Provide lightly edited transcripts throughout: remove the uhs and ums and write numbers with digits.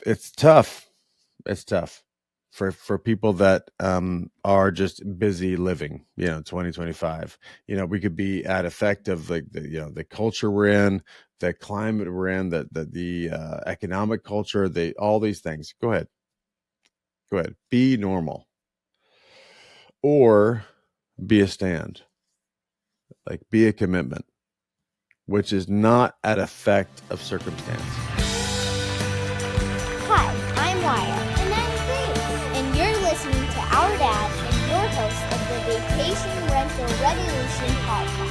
it's tough. It's tough for people that are just busy living, 2025. We could be at effect of like the culture we're in, the climate we're in, the economic culture, all these things. Go ahead. Be normal or be a stand, like be a commitment, which is not at effect of circumstance. Hi, I'm Wyatt. And I'm Grace. And you're listening to Our Dad and your host of the Vacation Rental Revolution podcast.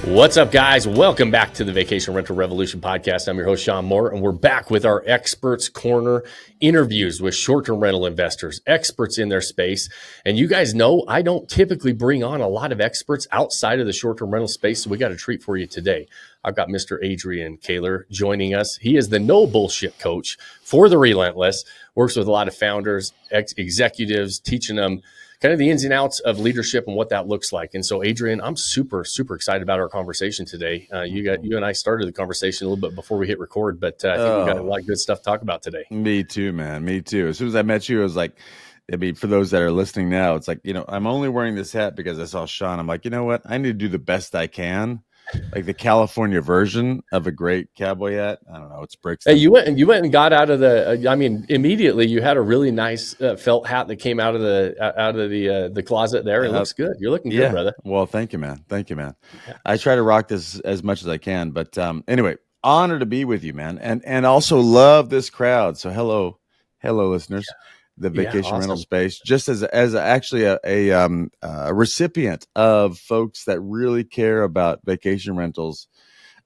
What's up, guys? Welcome back to the Vacation Rental Revolution podcast. I'm your host, Shawn Moore, and we're back with our Experts Corner interviews with short-term rental investors, experts in their space. And you guys know I don't typically bring on a lot of experts outside of the short-term rental space, so we got a treat for you today. I've got Mr. Adrian Koehler joining us. He is the no bullshit coach for the Relentless, works with a lot of founders, executives, teaching them kind of the ins and outs of leadership and what that looks like. And so, Adrian, I'm super, super excited about our conversation today. You and I started the conversation a little bit before we hit record, but I think we got a lot of good stuff to talk about today. Me too, man. Me too. As soon as I met you, I was like, for those that are listening now, it's like, I'm only wearing this hat because I saw Shawn. I'm like, you know what? I need to do the best I can. Like the California version of a great cowboy hat. I don't know. It's Brixton. Hey, you went and got out of the. Immediately you had a really nice felt hat that came out of the closet there. It looks good. You're looking good, brother. Well, thank you, man. Yeah. I try to rock this as much as I can, but anyway, honor to be with you, man, and also love this crowd. So hello, listeners. Yeah. The vacation rental space, just as actually a recipient of folks that really care about vacation rentals.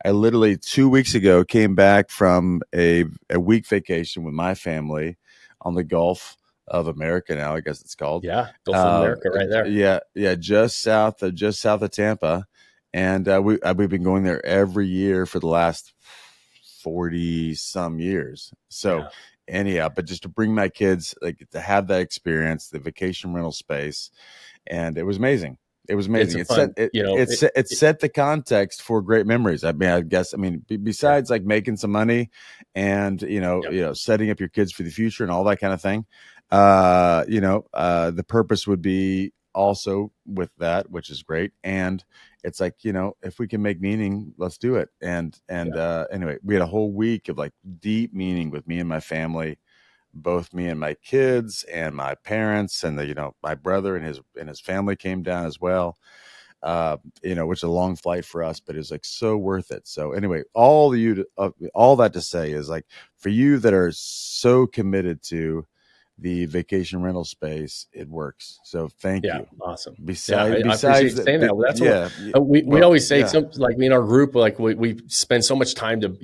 I literally 2 weeks ago came back from a week vacation with my family on the Gulf of America. Now I guess it's called. Yeah, Gulf of America, right there. Yeah, just south of Tampa, and we've been going there every year for the last 40 some years. So. Yeah. Anyhow, but just to bring my kids, like to have that experience, the vacation rental space, and it was amazing. It set the context for great memories. Besides like making some money, and setting up your kids for the future and all that kind of thing. The purpose would be also with that, which is great. And it's like, if we can make meaning, let's do it. And anyway, we had a whole week of like deep meaning with me and my family, both me and my kids and my parents, and my brother and his family came down as well. Which is a long flight for us, but it was like so worth it. So anyway, all that to say is like, for you that are so committed to the vacation rental space, it works. So thank you. Awesome. Besides I appreciate saying that. Well, that's we always say, something like in our group, like we spend so much time to,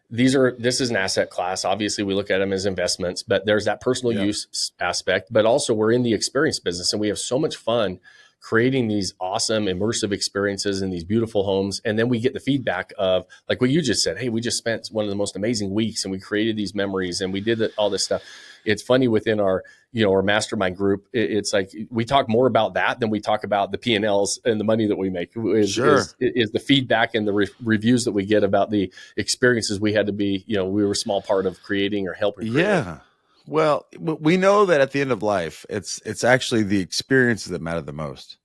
this is an asset class. Obviously we look at them as investments, but there's that personal use aspect, but also we're in the experience business, and we have so much fun creating these awesome immersive experiences in these beautiful homes. And then we get the feedback of like what you just said. Hey, we just spent one of the most amazing weeks and we created these memories and we did all this stuff. It's funny within our mastermind group. It's like we talk more about that than we talk about the P&Ls and the money that we make. Is the feedback and the reviews that we get about the experiences we had to be, we were a small part of creating or helping create. Yeah. Well, we know that at the end of life, it's actually the experiences that matter the most.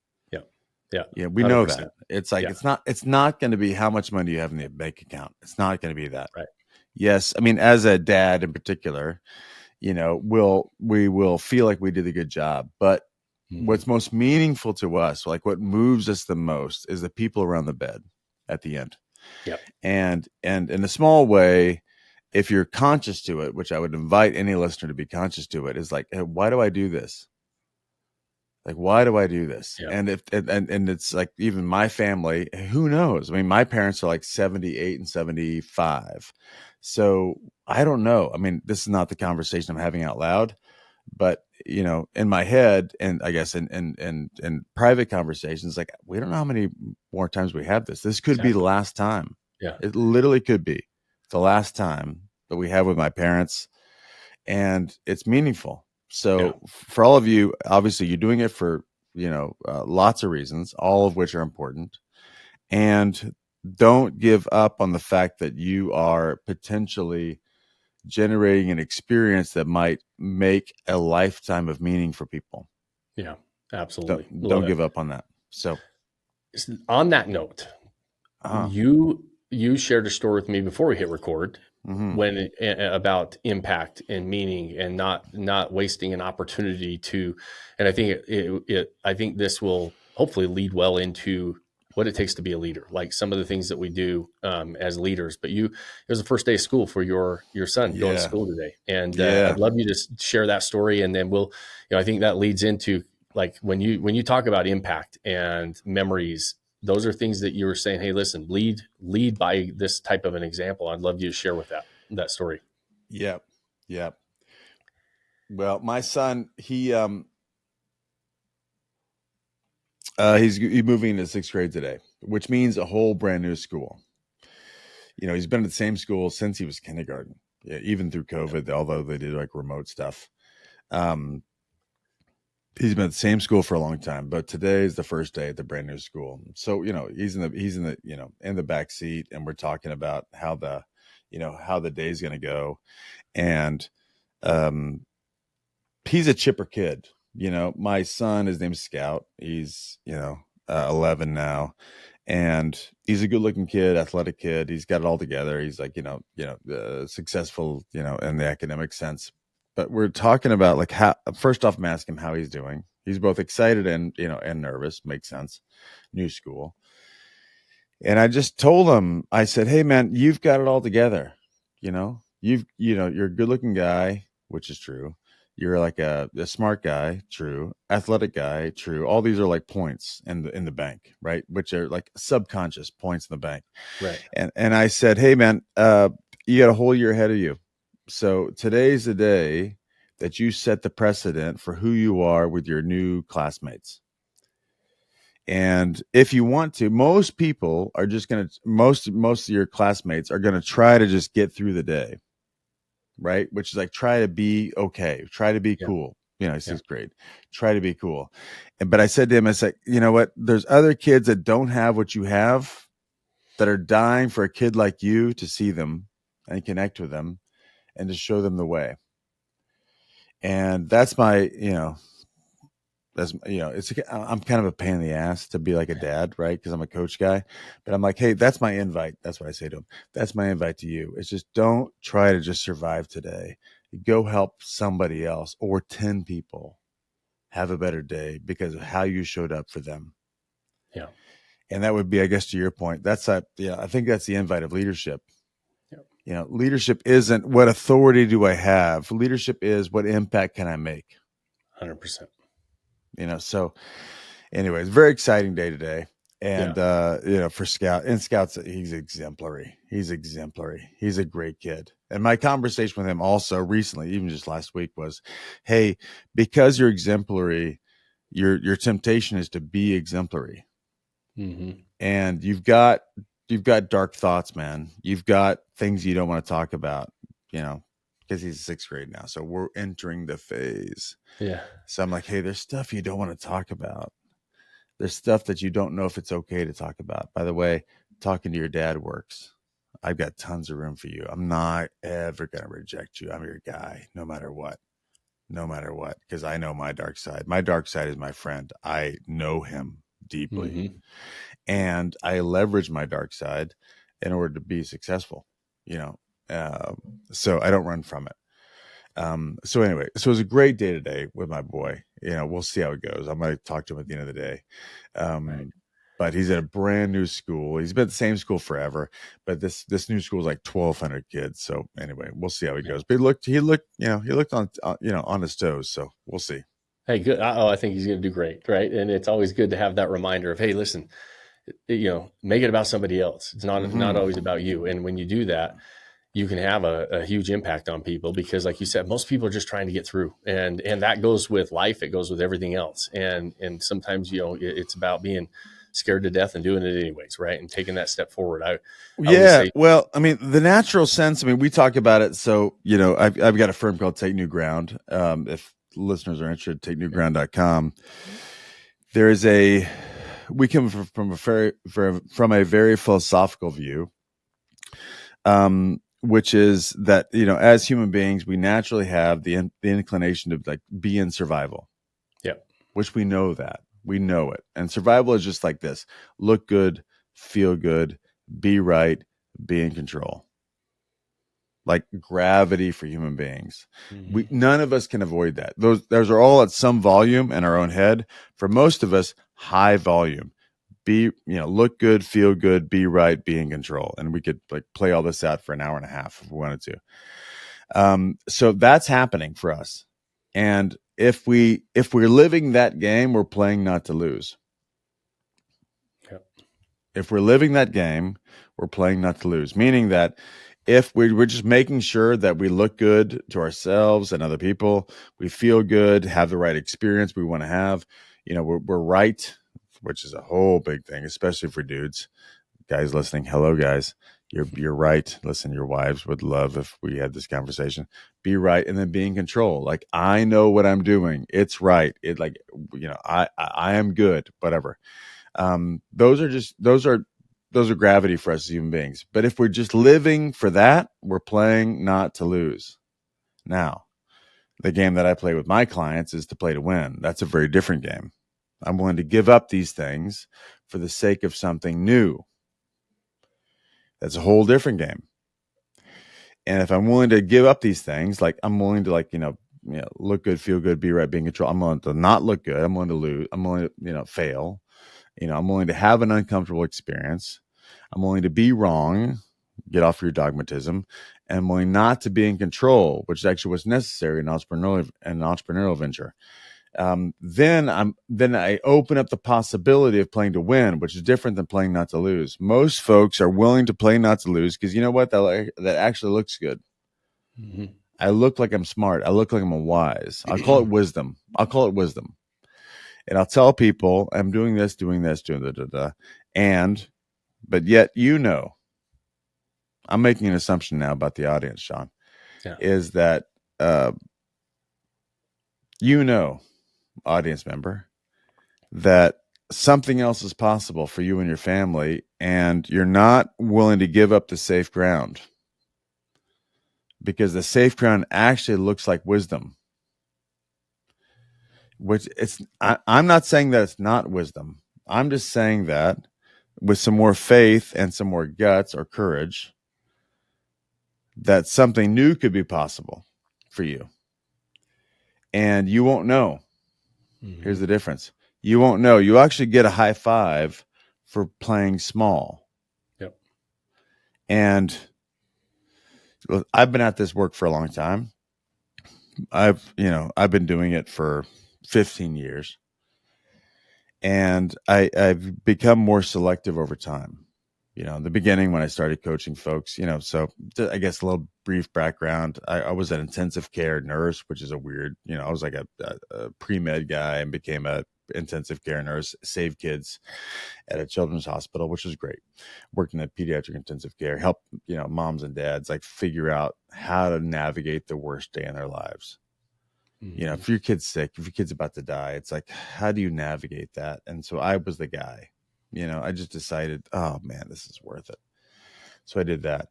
Yeah. We 100%. Know that. It's like, it's not going to be how much money you have in the bank account. It's not going to be that. Right. Yes. I mean, as a dad in particular, we will feel like we did a good job, but what's most meaningful to us, like what moves us the most, is the people around the bed at the end. Yeah. And in a small way, if you're conscious to it, which I would invite any listener to be conscious to it, is like, hey, why do I do this? Like, why do I do this? Yeah. And it's like, even my family, who knows? I mean, my parents are like 78 and 75. So I don't know. I mean, this is not the conversation I'm having out loud, but in my head, and I guess in private conversations, like, we don't know how many more times we have this. This could be the last time. Yeah. It literally could be the last time that we have with my parents, and it's meaningful. So for all of you, obviously you're doing it for, lots of reasons, all of which are important. And don't give up on the fact that you are potentially generating an experience that might make a lifetime of meaning for people. Yeah, absolutely. Don't give up on that. So on that note, you shared a story with me before we hit record when about impact and meaning and not wasting an opportunity to, and I think I think this will hopefully lead well into what it takes to be a leader, like some of the things that we do as leaders. But it was the first day of school for your son going to school today, and I'd love you to share that story, and then I think that leads into like when you talk about impact and memories. Those are things that you were saying, hey, listen, lead by this type of an example. I'd love you to share with that story. Yep. Well, my son, he's moving into 6th grade today, which means a whole brand new school. He's been at the same school since he was kindergarten, even through COVID, although they did like remote stuff. He's been at the same school for a long time, but today is the first day at the brand new school. So, he's in the back seat, and we're talking about how the day's going to go. And, he's a chipper kid. My son, his name's Scout. He's, 11 now, and he's a good looking kid, athletic kid. He's got it all together. He's like, successful, in the academic sense. But we're talking about like how, first off, I'm asking him how he's doing. He's both excited and nervous. Makes sense. New school. And I just told him, I said, hey man, you've got it all together. You're a good looking guy, which is true. You're like a smart guy, true. Athletic guy, true. All these are like points in the bank, right? Which are like subconscious points in the bank. Right. And I said, hey man, you got a whole year ahead of you. So today's the day that you set the precedent for who you are with your new classmates. And if you want to, most people are just going to, most of your classmates are going to try to just get through the day, right? Which is like, try to be okay, try to be cool. 6th grade, try to be cool. But I said to him, I said, you know what? There's other kids that don't have what you have that are dying for a kid like you to see them and connect with them and to show them the way. And that's my, I'm kind of a pain in the ass to be like a dad, right? Because I'm a coach guy, but I'm like, hey, that's my invite. That's what I say to him. That's my invite to you. It's just don't try to just survive today. Go help somebody else or 10 people have a better day because of how you showed up for them. Yeah. And that would be, I guess, to your point, I think that's the invite of leadership. Leadership isn't what authority do I have. Leadership is what impact can I make? 100%. So anyways, very exciting day today. And, for Scout's, he's exemplary. He's a great kid. And my conversation with him also recently, even just last week, was, hey, because you're exemplary, your temptation is to be exemplary. Mm-hmm. And you've got dark thoughts, man. You've got things you don't want to talk about, because he's 6th grade now. So we're entering the phase. Yeah. So I'm like, hey, there's stuff you don't want to talk about. There's stuff that you don't know if it's okay to talk about. By the way, talking to your dad works. I've got tons of room for you. I'm not ever going to reject you. I'm your guy, no matter what, because I know my dark side. My dark side is my friend. I know him deeply. Mm-hmm. And I leverage my dark side in order to be successful, so I don't run from it. So anyway, so it was a great day today with my boy. We'll see how it goes. I'm going to talk to him at the end of the day. Right. But he's at a brand new school. He's been at the same school forever, but this new school is like 1,200 kids. So anyway, we'll see how he goes. But he looked on his toes. So we'll see. Hey, good. I think he's going to do great. Right. And it's always good to have that reminder of, hey, listen, make it about somebody else. It's not always about you. And when you do that, you can have a huge impact on people because, like you said, most people are just trying to get through, and that goes with life. It goes with everything else. And sometimes, it's about being scared to death and doing it anyways. Right. And taking that step forward. Well, I mean, the natural sense, we talk about it. So, I've got a firm called Take New Ground. If listeners are interested, takenewground.com. we come from a very philosophical view, which is that, as human beings, we naturally have the inclination to like be in survival. Yeah. Which we know it. And survival is just like this: look good, feel good, be right, be in control. Like gravity for human beings. None of us can avoid that. Those are all at some volume in our own head. For most of us, high volume. Look good, feel good, be right, be in control. And we could like play all this out for an hour and a half if we wanted to. So that's happening for us. And if we're living that game, we're playing not to lose. Yep. If we're living that game, we're playing not to lose. Meaning that if we're just making sure that we look good to ourselves and other people, we feel good, have the right experience we want to have, we're right, which is a whole big thing, especially for dudes. Guys listening, hello guys. You're right. Listen, your wives would love if we had this conversation. Be right, and then be in control. Like, I know what I'm doing. It's right. I am good. Whatever. Those are gravity for us as human beings. But if we're just living for that, we're playing not to lose. Now, the game that I play with my clients is to play to win. That's a very different game. I'm willing to give up these things for the sake of something new. That's a whole different game. And if I'm willing to give up these things, like I'm willing to look good, feel good, be right, be in control. I'm willing to not look good. I'm willing to lose. I'm willing to, fail. I'm willing to have an uncomfortable experience. I'm willing to be wrong, get off your dogmatism, and I'm willing not to be in control, which is actually what's necessary in an entrepreneurial venture. Then I open up the possibility of playing to win, which is different than playing not to lose. Most folks are willing to play not to lose because you know what? That actually looks good. Mm-hmm. I look like I'm smart. I look like I'm wise. I'll call it wisdom. And I'll tell people I'm doing this, doing that. But yet, I'm making an assumption now about the audience, Shawn, is that, audience member, that something else is possible for you and your family, and you're not willing to give up the safe ground because the safe ground actually looks like wisdom. Which I'm not saying that it's not wisdom. I'm just saying that with some more faith and some more guts or courage, that something new could be possible for you. And you won't know. Mm-hmm. Here's the difference. You won't know. You actually get a high five for playing small. Yep. And I've been at this work for a long time. I've been doing it for 15 years. And I've become more selective over time. In the beginning when I started coaching folks, so I guess a little brief background. I was an intensive care nurse, which is a weird, I was like a pre-med guy and became a intensive care nurse, saved kids at a children's hospital, which was great. Worked in a pediatric intensive care, helped, moms and dads like figure out how to navigate the worst day in their lives. Mm-hmm. If your kid's sick, if your kid's about to die, it's like, how do you navigate that? And so I was the guy. I just decided, oh man, this is worth it. So I did that.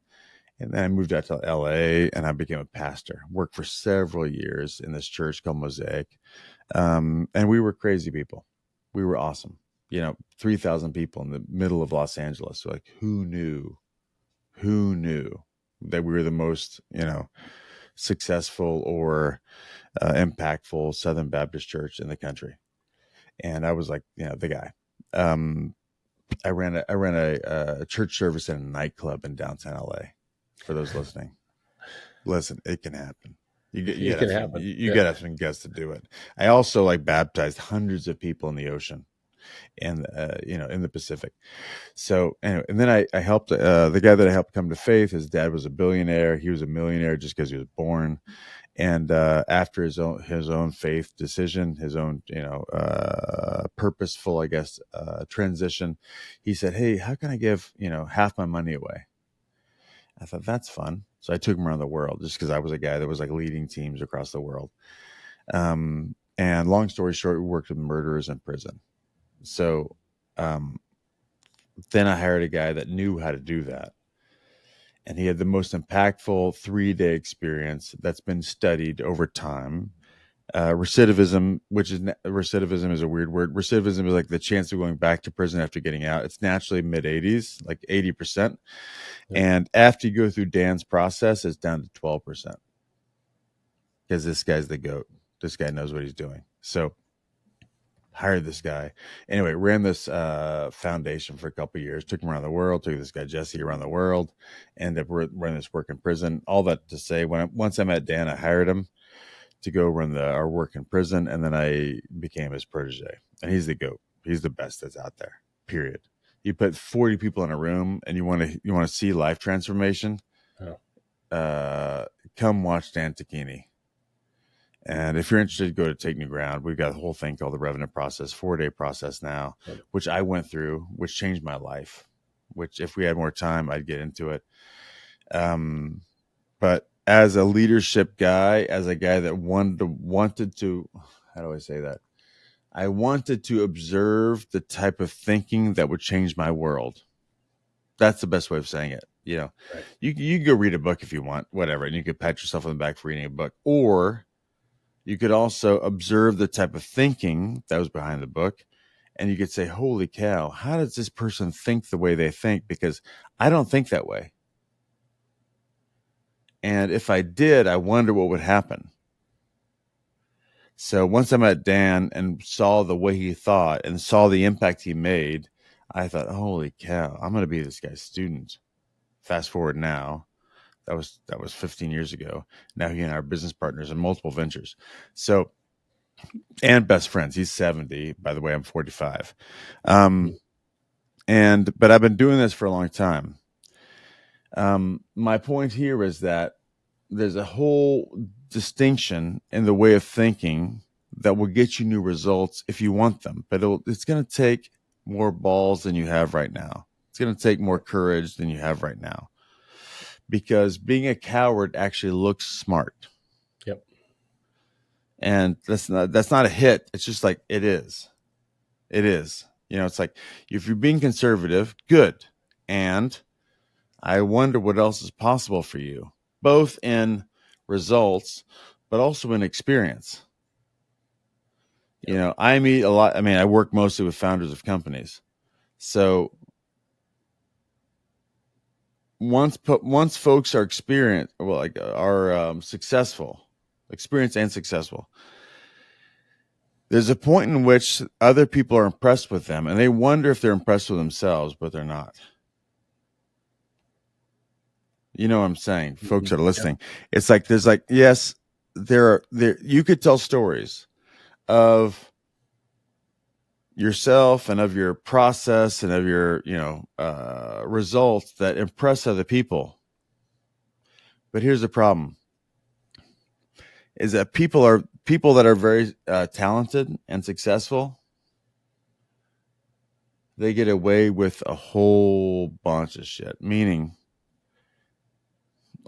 And then I moved out to LA and I became a pastor, worked for several years in this church called Mosaic. And we were crazy people. We were awesome. 3,000 people in the middle of Los Angeles. So like, who knew that we were the most, successful or impactful Southern Baptist church in the country? And I was like, the guy. I ran a church service in a nightclub in downtown LA. For those listening, listen, it can happen. You got to have some guts to do it. I also baptized hundreds of people in the ocean, and in the Pacific. So anyway, and then I helped the guy that I helped come to faith. His dad was a billionaire. He was a millionaire just because he was born. And after his own faith decision, his own purposeful, I guess, transition, he said, "Hey, how can I give half my money away?" I thought that's fun, so I took him around the world just because I was a guy that was leading teams across the world. And long story short, we worked with murderers in prison. So Then I hired a guy that knew how to do that. And he had the most impactful 3-day experience that's been studied over time. Recidivism is a weird word. Recidivism is like the chance of going back to prison after getting out. It's naturally mid 80s, like 80%. Yeah. And after you go through Dan's process, it's down to 12%. Because this guy's the GOAT. This guy knows what he's doing. So hired this guy. Anyway, ran this foundation for a couple of years, took him around the world, took this guy Jesse around the world, ended up running this work in prison. All that to say, once I met Dan, I hired him to go run our work in prison, and then I became his protege. And he's the GOAT. He's the best that's out there, period. You put 40 people in a room and you want to see life transformation, come watch Dan Tacchini. And if you're interested, go to Take New Ground. We've got a whole thing called the Revenant Process, 4-day process now, which I went through, which changed my life, which if we had more time, I'd get into it. But as a leadership guy, as a guy that wanted to, how do I say that? I wanted to observe the type of thinking that would change my world. That's the best way of saying it. You know, right. You can go read a book if you want, whatever, and you could pat yourself on the back for reading a book, or you could also observe the type of thinking that was behind the book, and you could say, holy cow, how does this person think the way they think? Because I don't think that way. And if I did, I wonder what would happen. So once I met Dan and saw the way he thought and saw the impact he made, I thought, holy cow, I'm going to be this guy's student. Fast forward now. That was 15 years ago. Now he and I are business partners in multiple ventures. So, and best friends. He's 70. By the way, I'm 45. But I've been doing this for a long time. My point here is that there's a whole distinction in the way of thinking that will get you new results if you want them. But it's going to take more balls than you have right now. It's going to take more courage than you have right now. Because being a coward actually looks smart. Yep. And that's not a hit. It's just like it is. It is. You know, it's like if you're being conservative, good. And I wonder what else is possible for you, both in results, but also in experience. Yep. You know, I meet a lot. I mean, I work mostly with founders of companies. So once folks are experienced, successful, experienced and successful, there's a point in which other people are impressed with them, and they wonder if they're impressed with themselves, but they're not. You know what I'm saying, folks that are listening. Yeah. It's like there's like, yes, there you could tell stories of yourself and of your process and of your, results that impress other people. But here's the problem: is that people that are very talented and successful, they get away with a whole bunch of shit. Meaning,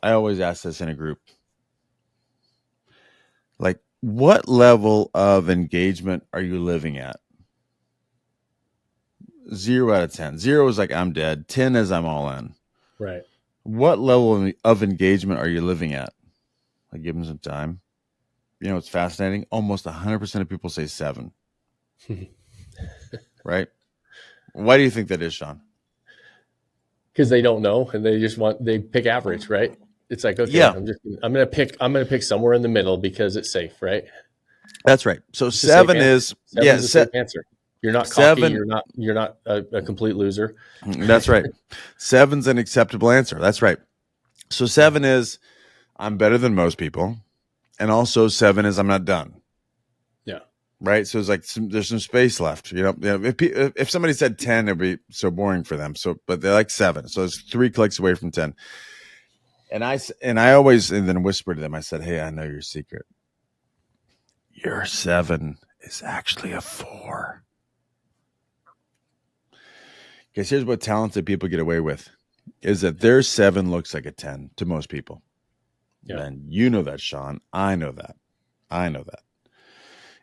I always ask this in a group, like, what level of engagement are you living at? 0 out of 10. 0 is like, I'm dead. 10 is I'm all in. Right. What level of engagement are you living at? I give them some time. You know, it's fascinating. Almost 100% of people say 7. Right? Why do you think that is, Shawn? Because they don't know, and they pick average, right? It's like, okay, yeah. I'm gonna pick somewhere in the middle because it's safe, right? That's right. So 7 is a safe answer. You're not cocky. 7, you're not a complete loser. That's right. 7's an acceptable answer. That's right. So 7 is I'm better than most people, and also 7 is I'm not done. Yeah. Right. So it's like there's some space left. You know, if somebody said 10, it'd be so boring for them. So, but they like 7. So it's 3 clicks away from 10. And I always then whispered to them. I said, "Hey, I know your secret. Your 7 is actually a 4." Because here's what talented people get away with, is that their 7 looks like a 10 to most people. Yeah. And you know that, Shawn. I know that.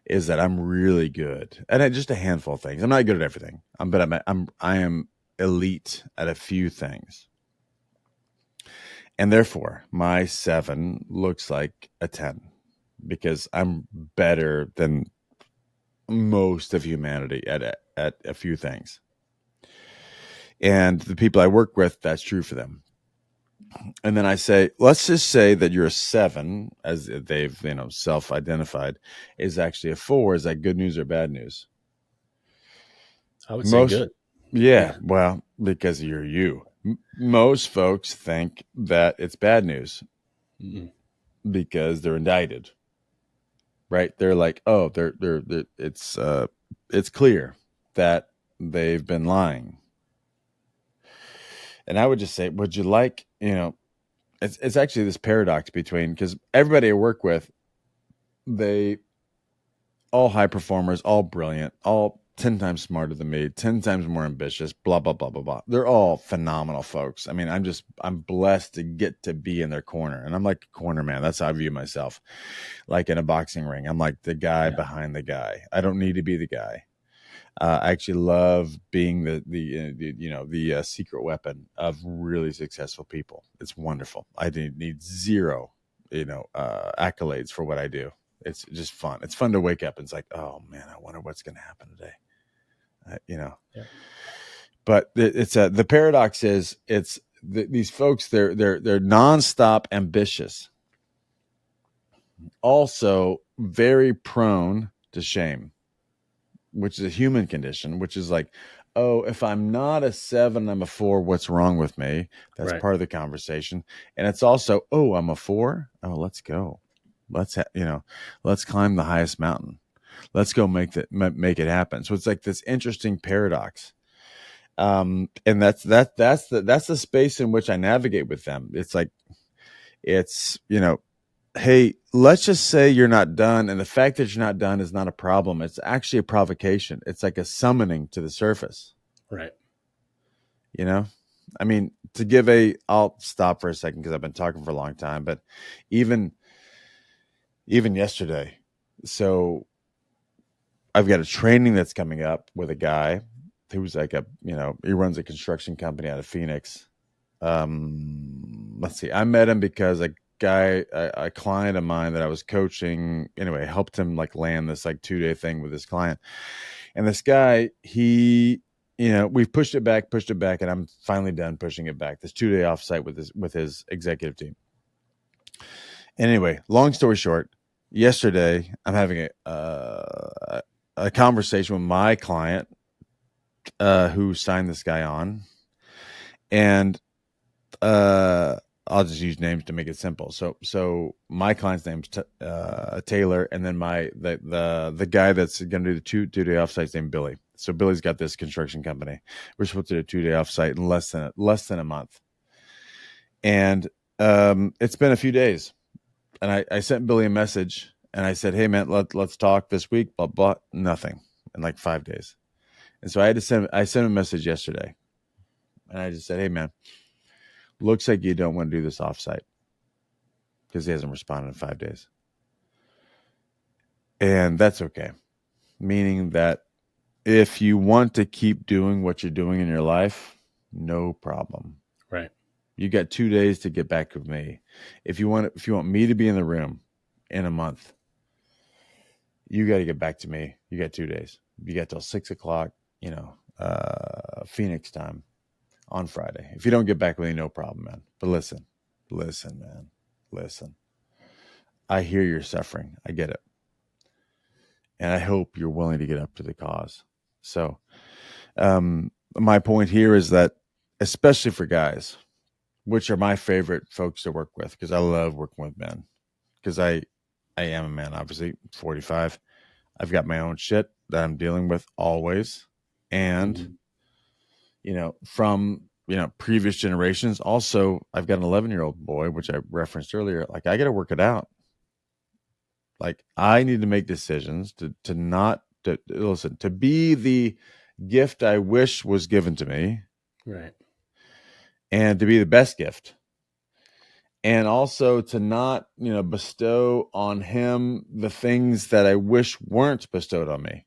is that I'm really good at just a handful of things. I'm not good at everything. I am elite at a few things. And therefore, my 7 looks like a 10 because I'm better than most of humanity at a few things. And the people I work with, that's true for them. And then I say, let's just say that you're a 7, as they've self-identified, is actually a 4. Is that good news or bad news? I would say good. Yeah, well, because you're you. Most folks think that it's bad news because they're indicted, right? They're like, oh, they're it's clear that they've been lying. And I would just say, would you like, it's actually this paradox between, because everybody I work with, they all high performers, all brilliant, all 10 times smarter than me, 10 times more ambitious, blah, blah, blah, blah, blah. They're all phenomenal folks. I mean, I'm blessed to get to be in their corner. And I'm like a corner man. That's how I view myself. Like in a boxing ring, I'm like the guy behind the guy. I don't need to be the guy. I actually love being the secret weapon of really successful people. It's wonderful. I need zero, accolades for what I do. It's just fun. It's fun to wake up and it's like, oh man, I wonder what's going to happen today. But it's the paradox is these folks, they're nonstop ambitious, also very prone to shame, which is a human condition, which is like, oh, if I'm not a 7, I'm a 4. What's wrong with me? That's part of the conversation. And it's also, oh, I'm a 4. Oh, let's go. Let's climb the highest mountain. Let's go make it happen. So it's like this interesting paradox. And that's the space in which I navigate with them. It's like, hey, let's just say you're not done. And the fact that you're not done is not a problem. It's actually a provocation. It's like a summoning to the surface. Right. I mean, I'll stop for a second because I've been talking for a long time, but even yesterday. So I've got a training that's coming up with a guy who's like he runs a construction company out of Phoenix. Let's see. I met him because a client of mine that I was coaching, anyway, helped him like land this like 2-day thing with his client. And this guy, we've pushed it back, and I'm finally done pushing it back. This 2-day offsite with his executive team. Anyway, long story short, yesterday I'm having a conversation with my client who signed this guy on, and I'll just use names to make it simple. So my client's name's Taylor, and then the guy that's going to do the two-day offsite's named Billy. So Billy's got this construction company. We're supposed to do a 2-day offsite in less than a month, and it's been a few days. And I sent Billy a message and I said, hey man, let's talk this week, blah, blah, nothing in like 5 days. And so I sent him a message yesterday and I just said, hey man, looks like you don't want to do this offsite, because he hasn't responded in 5 days. And that's okay. Meaning that if you want to keep doing what you're doing in your life, no problem. Right. You got 2 days to get back with me. If you want me to be in the room in a month, you got to get back to me. You got 2 days. You got till 6:00, Phoenix time on Friday. If you don't get back with me, no problem, man. But listen, man, listen. I hear you're suffering. I get it. And I hope you're willing to get up to the cause. So my point here is that, especially for guys, which are my favorite folks to work with, because I love working with men, because I am a man, obviously, 45. I've got my own shit that I'm dealing with always. And, from, previous generations, also, I've got an 11-year-old boy, which I referenced earlier. Like, I got to work it out. Like, I need to make decisions to be the gift I wish was given to me. Right. And to be the best gift. and also to not, bestow on him the things that I wish weren't bestowed on me.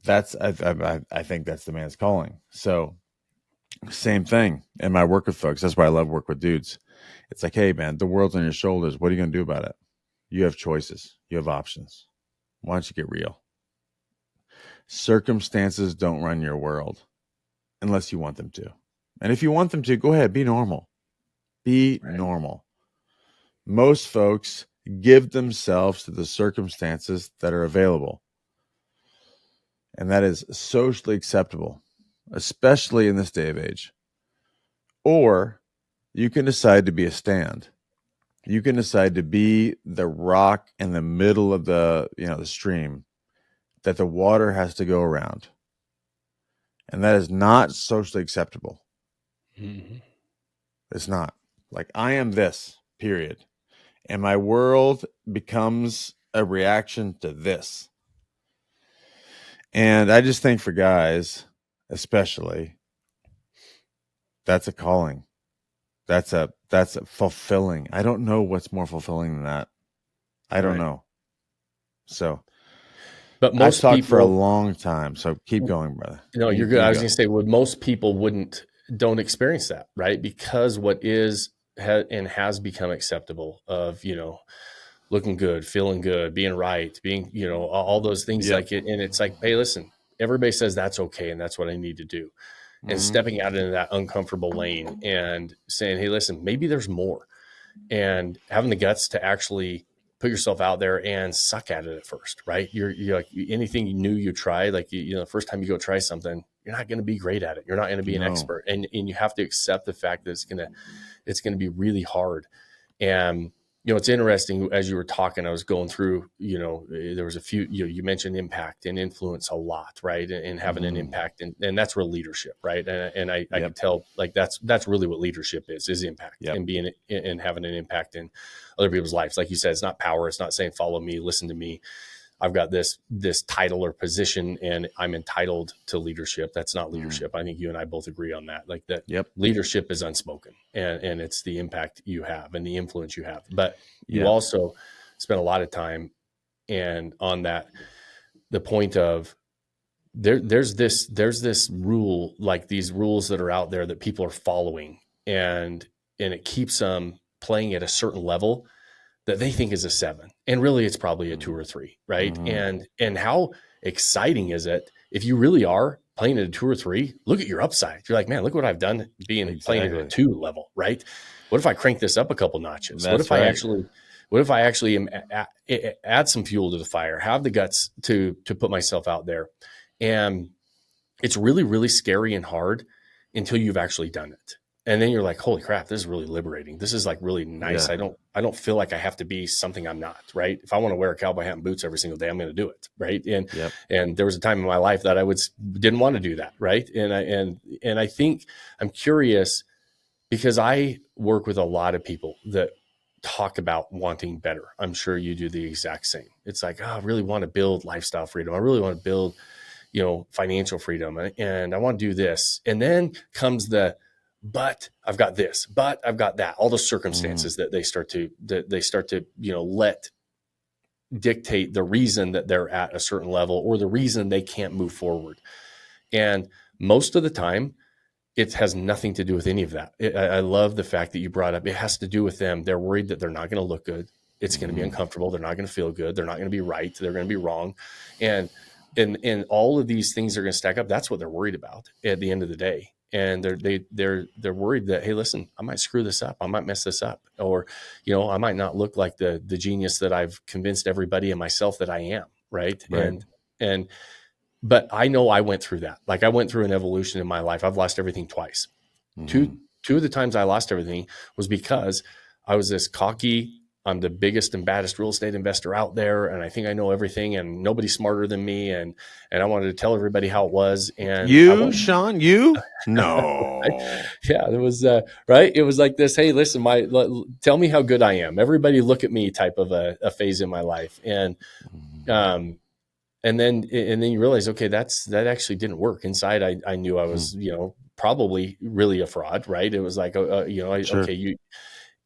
I think that's the man's calling. So same thing in my work with folks. That's why I love work with dudes. It's like, hey man, the world's on your shoulders. What are you going to do about it? You have choices. You have options. Why don't you get real? Circumstances don't run your world unless you want them to. And if you want them to, go ahead, be normal. Be normal. Most folks give themselves to the circumstances that are available. And that is socially acceptable, especially in this day of age. Or you can decide to be a stand. You can decide to be the rock in the middle of the stream that the water has to go around. And that is not socially acceptable. Mm-hmm. It's not. Like, I am this, period. And my world becomes a reaction to this. And I just think for guys, especially, that's a calling. That's a fulfilling. I don't know what's more fulfilling than that. I don't know. So, but most people, I've talked for a long time. So keep going, brother. No, you're good. I was going to say, most people don't experience that, right? Because what is and has become acceptable of, looking good, feeling good, being right, being, all those things like it. And it's like, hey, listen, everybody says that's okay. And that's what I need to do. And stepping out into that uncomfortable lane and saying, hey, listen, maybe there's more, and having the guts to actually put yourself out there and suck at it at first, right? You're like, anything new you try, like, the first time you go try something, you're not going to be great at it. You're not going to be an expert. And you have to accept the fact that it's going to be really hard. And, it's interesting, as you were talking, I was going through, there was a few, you mentioned impact and influence a lot, right? And having an impact, and that's real leadership, right? And I can tell, like, that's really what leadership is impact, and being and having an impact in other people's lives. Like you said, it's not power. It's not saying, follow me, listen to me. I've got this title or position and I'm entitled to leadership. That's not leadership. I think you and I both agree on that. Like that, leadership is unspoken, and it's the impact you have and the influence you have. But you also spend a lot of time and on that, the point of there's this rule, like these rules that are out there that people are following, and it keeps them playing at a certain level that they think is a 7, and really it's probably a 2 or 3, right? And how exciting is it if you really are playing at a 2 or 3? Look at your upside. You're like, man, look what I've done playing at a 2 level, right? What if I crank this up a couple notches? What if I actually add some fuel to the fire, have the guts to put myself out there? And it's really, really scary and hard until you've actually done it. And then you're like, holy crap, this is really liberating. This is like really nice. Yeah. I don't feel like I have to be something I'm not, right? If I want to wear a cowboy hat and boots every single day, I'm going to do it, right? And there was a time in my life that I didn't want to do that, right? And I think I'm curious, because I work with a lot of people that talk about wanting better. I'm sure you do the exact same. It's like, I really want to build lifestyle freedom. I really want to build, financial freedom, and I want to do this. And then comes but I've got this, but I've got that, all the circumstances that they start to, let dictate the reason that they're at a certain level or the reason they can't move forward. And most of the time it has nothing to do with any of that. I love the fact that you brought up, it has to do with them. They're worried that they're not going to look good. It's going to be uncomfortable. They're not going to feel good. They're not going to be right. They're going to be wrong. And all of these things are going to stack up. That's what they're worried about at the end of the day. And they're worried that, hey, listen, I might screw this up. I might mess this up. Or, I might not look like the genius that I've convinced everybody and myself that I am. Right. But I know I went through that. Like, I went through an evolution in my life. I've lost everything twice. Two of the times I lost everything was because I was this cocky, I'm the biggest and baddest real estate investor out there, and I think I know everything, and nobody's smarter than me, and I wanted to tell everybody how it was. And Shawn, you? No. Yeah, it was right. It was like this, hey, listen, tell me how good I am. Everybody look at me type of a phase in my life. And And then you realize, okay, that actually didn't work. Inside, I knew I was, probably really a fraud, right? It was like, Sure. okay,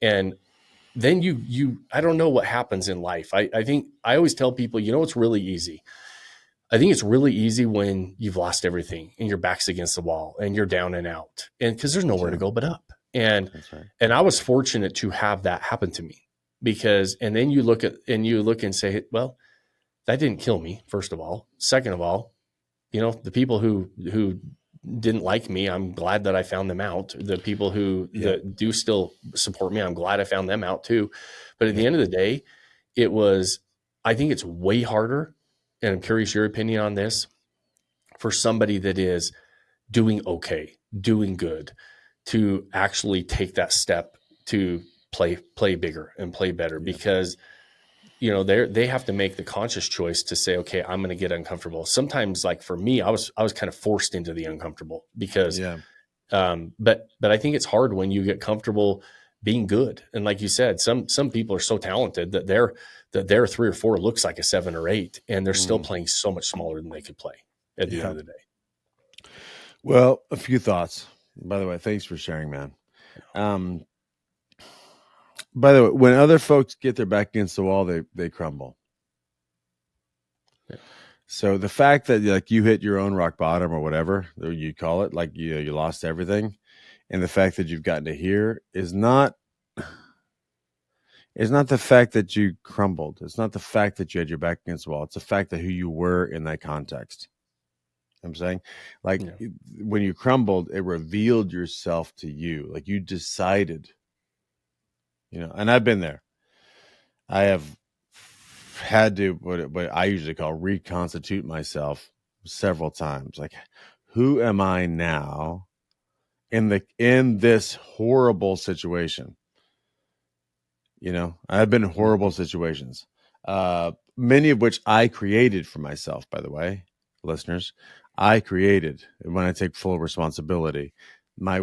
and then I don't know what happens in life. I think I always tell people, it's really easy. I think it's really easy when you've lost everything and your back's against the wall and you're down and out, and because there's nowhere to go but up. And That's right. And I was fortunate to have that happen to me, and then you look and say, well, that didn't kill me. First of all, second of all, the people who didn't like me, I'm glad that I found them out. The people that do still support me, I'm glad I found them out too. But at the end of the day, I think it's way harder, and I'm curious your opinion on this, for somebody that is doing okay, doing good, to actually take that step to play bigger and play better, because they have to make the conscious choice to say, okay, I'm going to get uncomfortable. Sometimes, like for me, I was kind of forced into the uncomfortable because, but I think it's hard when you get comfortable being good. And like you said, some people are so talented that their 3 or 4 looks like a 7 or 8, and they're still playing so much smaller than they could play at the end of the day. Well, a few thoughts. By the way, thanks for sharing, man. By the way, when other folks get their back against the wall, they crumble. Yeah. So the fact that like you hit your own rock bottom or whatever you call it, like you lost everything, and the fact that you've gotten to here is not the fact that you crumbled. It's not the fact that you had your back against the wall. It's the fact that who you were in that context. I'm saying, like, when you crumbled, it revealed yourself to you. Like you decided, and I've been there. I have had to what I usually call reconstitute myself several times. Like, who am I now in this horrible situation? I've been in horrible situations, many of which I created for myself, by the way, listeners. I created when I take full responsibility. I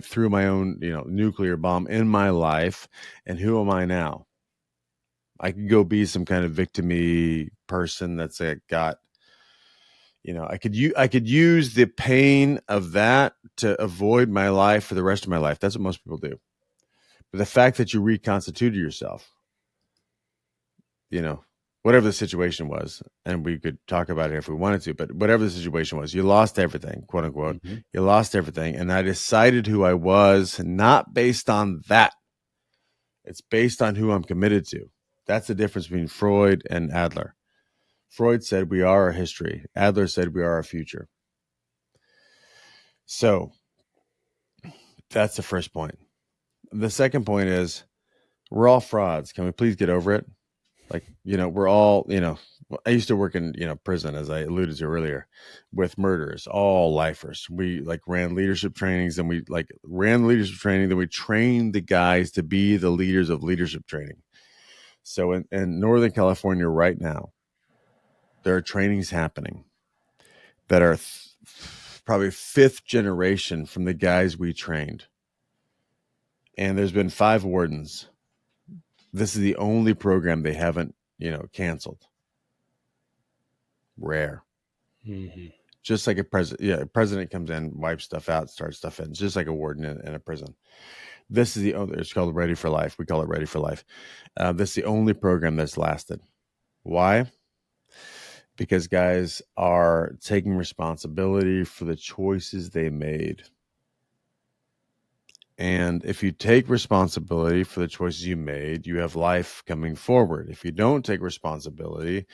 threw my own, nuclear bomb in my life. And who am I now? I could go be some kind of victim-y person that's got, I could use the pain of that to avoid my life for the rest of my life. That's what most people do. But the fact that you reconstituted yourself, whatever the situation was, and we could talk about it if we wanted to, but whatever the situation was, you lost everything, quote unquote. Mm-hmm. You lost everything. And I decided who I was, not based on that. It's based on who I'm committed to. That's the difference between Freud and Adler. Freud said we are our history. Adler said we are our future. So that's the first point. The second point is we're all frauds. Can we please get over it? Like, we're all, I used to work in, prison, as I alluded to earlier, with murderers, all lifers. We ran leadership trainings, and we then we trained the guys to be the leaders of leadership training. So in Northern California right now, there are trainings happening that are probably 5th generation from the guys we trained. And there's been 5 wardens. This is the only program they haven't, canceled. Rare. Mm-hmm. Just like a president. A president comes in, wipes stuff out, starts stuff in. It's just like a warden in a prison. This is it's called Ready for Life. We call it Ready for Life. This is the only program that's lasted. Why? Because guys are taking responsibility for the choices they made. And if you take responsibility for the choices you made, you have life coming forward. If you don't take responsibility,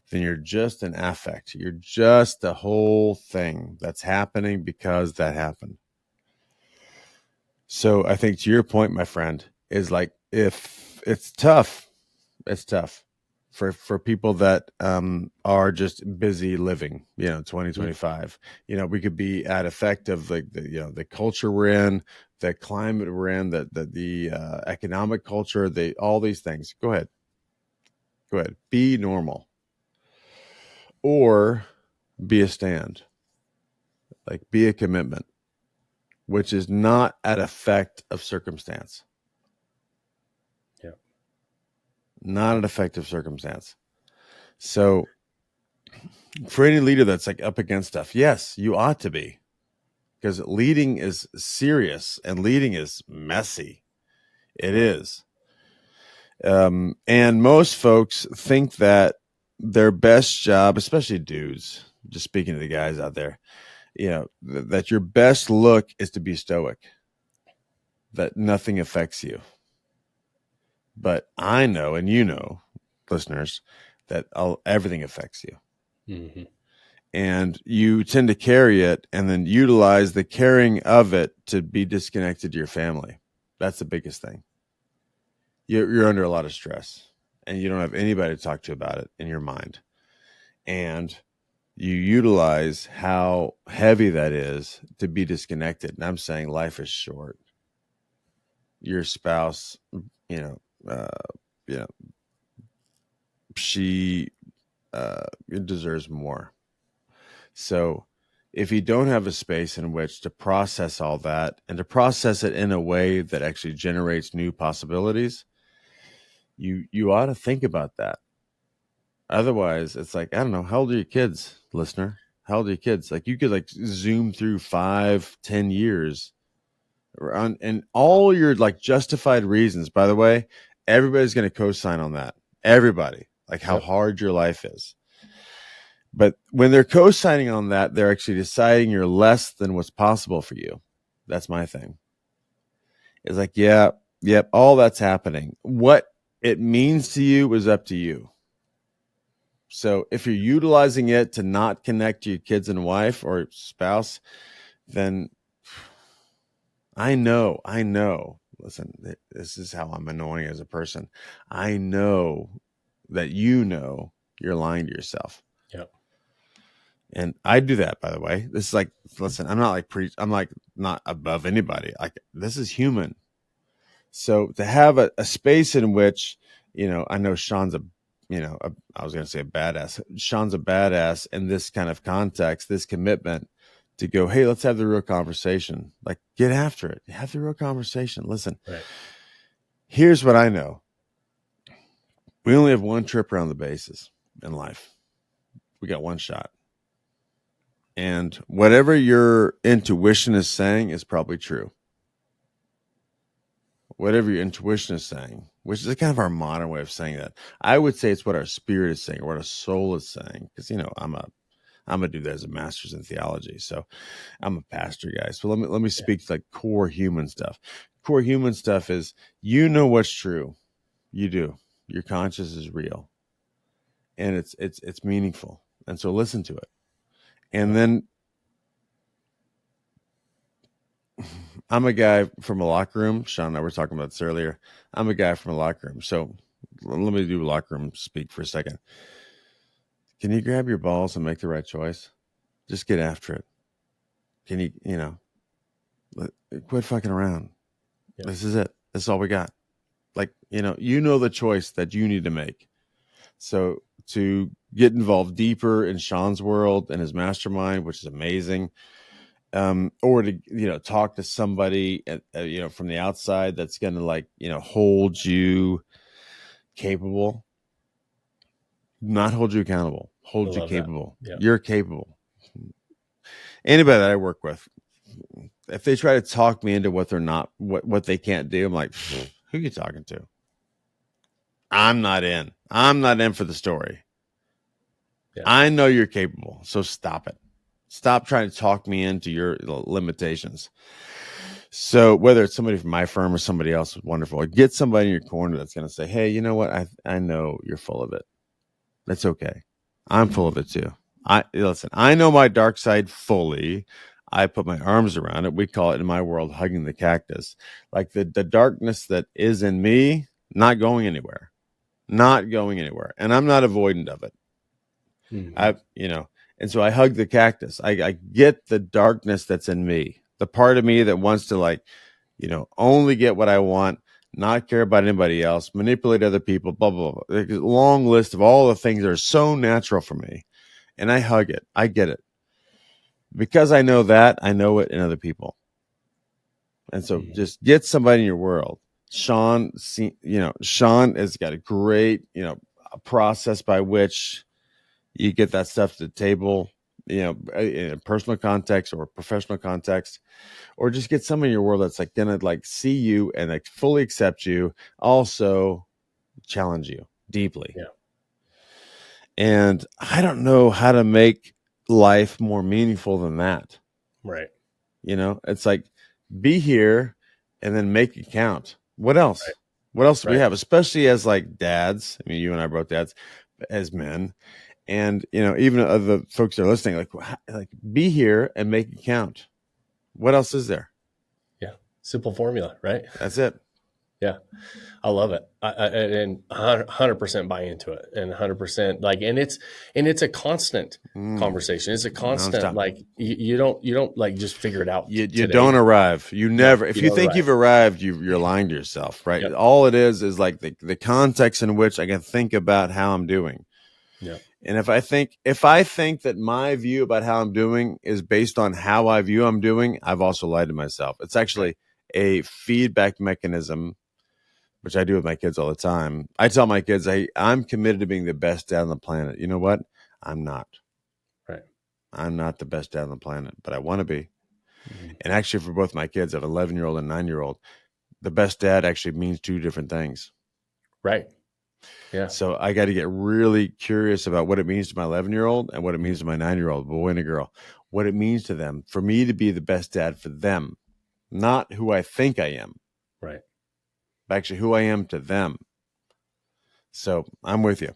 then you're just an affect. You're just the whole thing that's happening because that happened. So I think to your point, my friend, is like, if it's tough for people that are just busy living, 2025, we could be at effect of the culture we're in, the climate we're in, the economic culture, all these things. Go ahead. Be normal, or be a stand, like be a commitment, which is not at effect of circumstance. Yeah. Not an effect of circumstance. So for any leader that's like up against stuff, yes, you ought to be, because leading is serious and leading is messy. It is. And most folks think that their best job, especially dudes, just speaking to the guys out there, that your best look is to be stoic, that nothing affects you. But I know, and listeners, that everything affects you. Mm-hmm. And you tend to carry it and then utilize the carrying of it to be disconnected to your family. That's the biggest thing. You're under a lot of stress and you don't have anybody to talk to about it in your mind. And you utilize how heavy that is to be disconnected. And I'm saying life is short. Your spouse, she deserves more. So if you don't have a space in which to process all that and to process it in a way that actually generates new possibilities, you ought to think about that. Otherwise, it's like, I don't know, how old are your kids, listener? How old are your kids? Like, you could like zoom through 5-10 years and all your like justified reasons. By the way, everybody's going to co-sign on that. Everybody, like how hard your life is. But when they're co-signing on that, they're actually deciding you're less than what's possible for you. That's my thing. It's like, yep, all that's happening. What it means to you is up to you. So if you're utilizing it to not connect to your kids and wife or spouse, then I know. Listen, this is how I'm annoying as a person. I know that you're lying to yourself. Yep. And I do that, by the way. This is like, listen, I'm not like I'm like not above anybody. Like, this is human. So to have a space in which, I know Shawn's I was going to say a badass. Shawn's a badass in this kind of context, this commitment to go, hey, let's have the real conversation. Like, get after it. Have the real conversation. Listen, right. Here's what I know. We only have one trip around the bases in life. We got one shot. And whatever your intuition is saying is probably true. Whatever your intuition is saying, which is kind of our modern way of saying that. I would say it's what our spirit is saying or what our soul is saying. Because, I'm a dude that has a master's in theology. So I'm a pastor, guy. So let me speak to like core human stuff. Core human stuff is, what's true. You do. Your conscience is real. And it's meaningful. And so listen to it. And then I'm a guy from a locker room. Shawn and I were talking about this earlier. I'm a guy from a locker room. So let me do locker room speak for a second. Can you grab your balls and make the right choice? Just get after it. Can you, quit fucking around. Yeah. This is it. This is all we got. Like, the choice that you need to make. So to get involved deeper in Shawn's world and his mastermind, which is amazing, or to, talk to somebody, from the outside that's going to like, hold you capable, not hold you accountable, hold you capable. Yeah. You're capable. Anybody that I work with, if they try to talk me into what they're not, what they can't do, I'm like, who are you talking to? I'm not in for the story. Yeah. I know you're capable. So stop it. Stop trying to talk me into your limitations. So whether it's somebody from my firm or somebody else, wonderful. Get somebody in your corner that's going to say, hey, you know what? I know you're full of it. That's okay. I'm full of it too. I know my dark side fully. I put my arms around it. We call it in my world, hugging the cactus. Like the darkness that is in me, not going anywhere. And I'm not avoidant of it. Mm-hmm. And so I hug the cactus. I get the darkness that's in me, the part of me that wants to like, only get what I want, not care about anybody else, manipulate other people, blah, blah, blah. There's a long list of all the things that are so natural for me. And I hug it. I get it. Because I know that, I know it in other people. And so just get somebody in your world. Shawn has got a great, process by which you get that stuff to the table, you know, in a personal context or professional context, or just get someone in your world that's like gonna like see you and like fully accept you, also challenge you deeply. Yeah. And I don't know how to make life more meaningful than that. Right. You know, it's like be here and then make it count. What else? Right. What else do we Right. have? Especially as like dads. I mean, you and I both dads, as men. And, you know, even other folks that are listening, like be here and make it count. What else is there? Yeah. Simple formula, right? That's it. Yeah. I love it. And 100% buy into it, and 100% like, and it's a constant conversation. It's a constant, nonstop. Like you don't like just figure it out. You don't arrive. You never, if you think arrive. You've arrived, you're lying to yourself, right? Yep. All it is like the context in which I can think about how I'm doing. Yeah. And if I think that my view about how I'm doing is based on how I view I'm doing, I've also lied to myself. It's actually a feedback mechanism, which I do with my kids all the time. I tell my kids, I'm committed to being the best dad on the planet. You know what? I'm not. Right. I'm not the best dad on the planet, but I want to be. Mm-hmm. And actually, for both my kids, I have an 11-year-old and 9-year-old. The best dad actually means two different things. Right. Yeah. So I got to get really curious about what it means to my 11-year-old and what it means to my 9-year-old, boy and a girl, what it means to them, for me to be the best dad for them, not who I think I am. Right. But actually who I am to them. So I'm with you.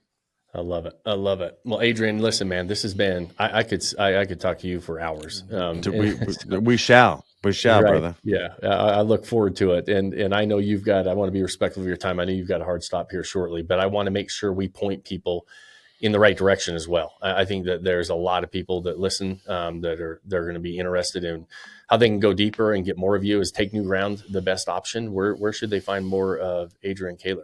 I love it. I love it. Well, Adrian, listen, man, this has been, I could talk to you for hours. We shall, right, brother. Yeah. I look forward to it. And I know I want to be respectful of your time. I know you've got a hard stop here shortly, but I want to make sure we point people in the right direction as well. I think that there's a lot of people that listen, they're going to be interested in how they can go deeper and get more of you. Is Take New Ground the best option? Where should they find more of Adrian Koehler?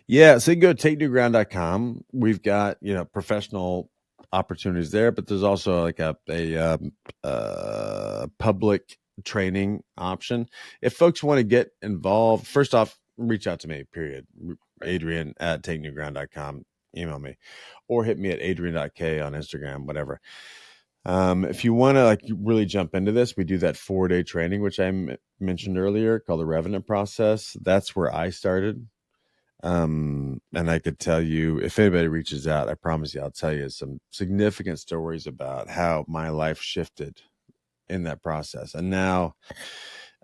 Yeah, so you can go to takenewground.com. We've got, professional opportunities there, but there's also like a public training option. If folks want to get involved, first off, reach out to me, period. Adrian at takenewground.com. Email me or hit me at adrian.k on Instagram, whatever. If you want to really jump into this, we do that 4-day training, which I mentioned earlier, called the Revenant Process. That's where I started. And I could tell you, if anybody reaches out, I promise you, I'll tell you some significant stories about how my life shifted in that process. And now,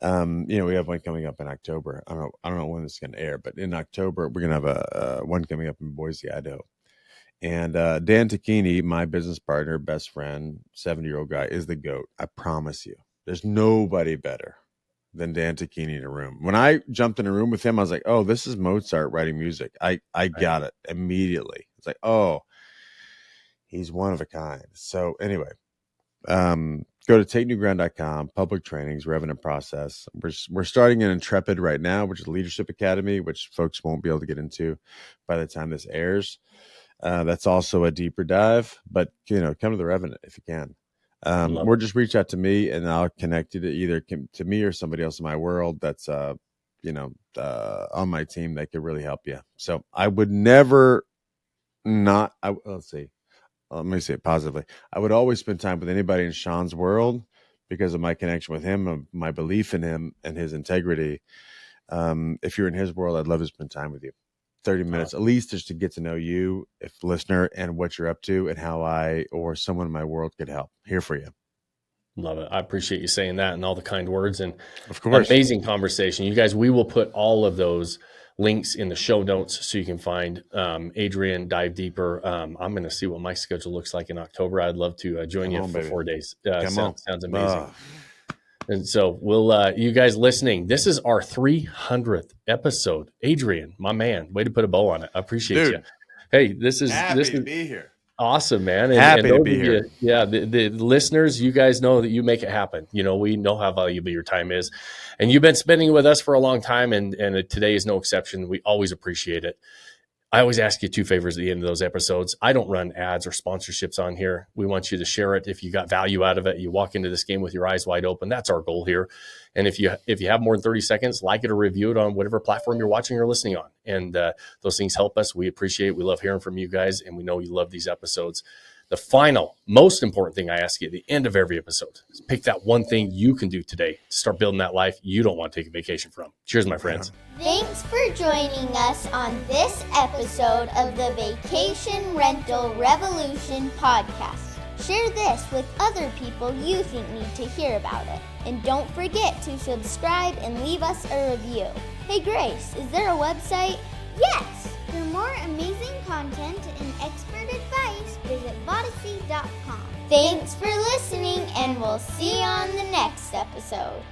we have one coming up in October. I don't know when this is going to air, but in October, we're going to have one coming up in Boise, Idaho. And Dan Tacchini, my business partner, best friend, 70-year-old guy, is the GOAT. I promise you. There's nobody better than Dan Tacchini in a room. When I jumped in a room with him, I was like, oh, this is Mozart writing music. I got it immediately. It's like, oh, he's one of a kind. So anyway, go to takenewground.com, public trainings, Revenant Process. We're starting an Intrepid right now, which is a leadership academy, which folks won't be able to get into by the time this airs. That's also a deeper dive, but come to the Revenant if you can. Or just reach out to me and I'll connect you to either to me or somebody else in my world that's, on my team that could really help you. So I would never let's see, let me say it positively. I would always spend time with anybody in Shawn's world because of my connection with him, of my belief in him and his integrity. If you're in his world, I'd love to spend time with you. 30 minutes, at least, just to get to know you, if listener, and what you're up to and how I or someone in my world could help. Here for you. Love it. I appreciate you saying that and all the kind words, and of course, amazing conversation. You guys, we will put all of those links in the show notes so you can find Adrian, dive deeper. I'm going to see what my schedule looks like in October. I'd love to join you for 4 days. Sounds amazing. And so we'll, you guys listening, this is our 300th episode. Adrian, my man, way to put a bow on it. I appreciate you. Hey, this is to be here. Awesome, man. Happy to be here. The listeners, you guys know that you make it happen. We know how valuable your time is, and you've been spending it with us for a long time. And today is no exception. We always appreciate it. I always ask you 2 favors at the end of those episodes. I don't run ads or sponsorships on here. We want you to share it. If you got value out of it, you walk into this game with your eyes wide open. That's our goal here. And if you have more than 30 seconds, like it or review it on whatever platform you're watching or listening on. And those things help us. We appreciate it. We love hearing from you guys, and we know you love these episodes. The final, most important thing I ask you at the end of every episode is pick that one thing you can do today to start building that life you don't want to take a vacation from. Cheers, my friends. Thanks for joining us on this episode of the Vacation Rental Revolution podcast. Share this with other people you think need to hear about it. And don't forget to subscribe and leave us a review. Hey Grace, is there a website? Yes! For more amazing content and expert advice, visit Vodyssey.com. Thanks for listening, and we'll see you on the next episode.